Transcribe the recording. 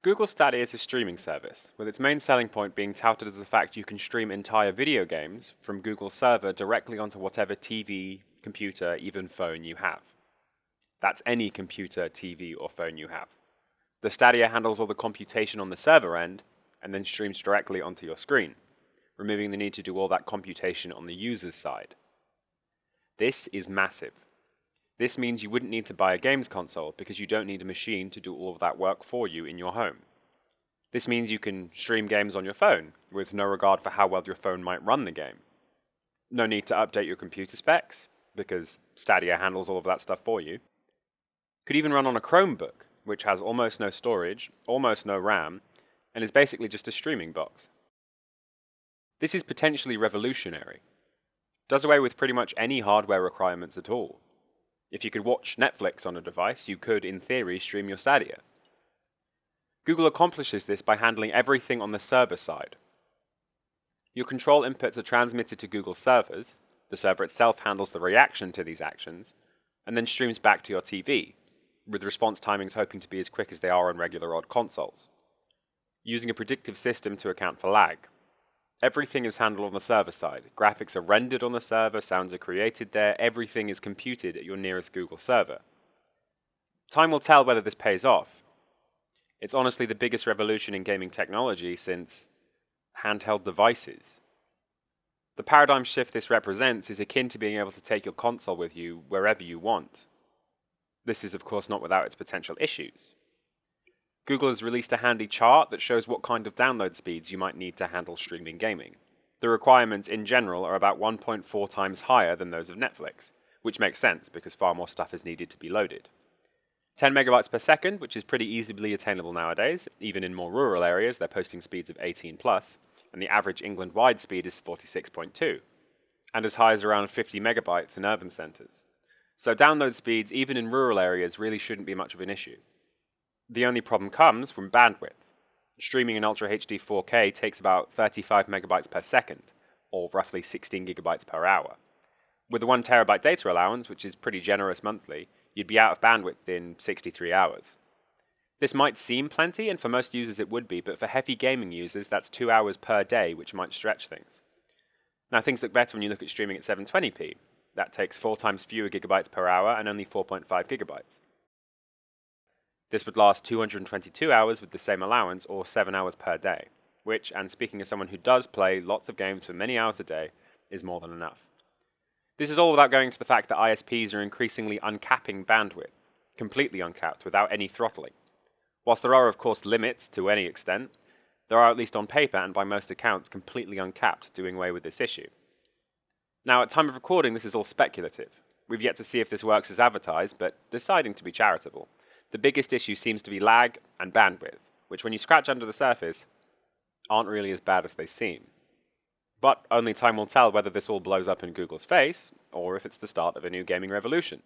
Google Stadia is a streaming service, with its main selling point being touted as the fact you can stream entire video games from Google's server directly onto whatever TV, computer, even phone you have. That's any computer, TV, or phone you have. The Stadia handles all the computation on the server end and then streams directly onto your screen, removing the need to do all that computation on the user's side. This is massive. This means you wouldn't need to buy a games console because you don't need a machine to do all of that work for you in your home. This means you can stream games on your phone with no regard for how well your phone might run the game. No need to update your computer specs because Stadia handles all of that stuff for you. Could even run on a Chromebook, which has almost no storage, almost no RAM, and is basically just a streaming box. This is potentially revolutionary. Does away with pretty much any hardware requirements at all. If you could watch Netflix on a device, you could, in theory, stream your Stadia. Google accomplishes this by handling everything on the server side. Your control inputs are transmitted to Google servers, the server itself handles the reaction to these actions, and then streams back to your TV, with response timings hoping to be as quick as they are on regular odd consoles. Using a predictive system to account for lag. Everything is handled on the server side. Graphics are rendered on the server, sounds are created there, everything is computed at your nearest Google server. Time will tell whether this pays off. It's honestly the biggest revolution in gaming technology since handheld devices. The paradigm shift this represents is akin to being able to take your console with you wherever you want. This is of course not without its potential issues. Google has released a handy chart that shows what kind of download speeds you might need to handle streaming gaming. The requirements in general are about 1.4 times higher than those of Netflix, which makes sense because far more stuff is needed to be loaded. 10 megabytes per second, which is pretty easily attainable nowadays, even in more rural areas they're posting speeds of 18 plus, and the average England-wide speed is 46.2, and as high as around 50 megabytes in urban centres. So download speeds, even in rural areas, really shouldn't be much of an issue. The only problem comes from bandwidth. Streaming in Ultra HD 4K takes about 35 megabytes per second, or roughly 16 gigabytes per hour. With a 1 terabyte data allowance, which is pretty generous monthly, you'd be out of bandwidth in 63 hours. This might seem plenty, and for most users it would be, but for heavy gaming users that's 2 hours per day, which might stretch things. Now things look better when you look at streaming at 720p. That takes 4 times fewer gigabytes per hour and only 4.5 gigabytes. This would last 222 hours with the same allowance, or 7 hours per day, which, and speaking as someone who does play lots of games for many hours a day, is more than enough. This is all without going to the fact that ISPs are increasingly uncapping bandwidth, completely uncapped without any throttling. Whilst there are of course limits to any extent, there are at least on paper and by most accounts completely uncapped, doing away with this issue. Now at time of recording this is all speculative. We've yet to see if this works as advertised, but deciding to be charitable. The biggest issue seems to be lag and bandwidth, which when you scratch under the surface, aren't really as bad as they seem. But only time will tell whether this all blows up in Google's face, or if it's the start of a new gaming revolution.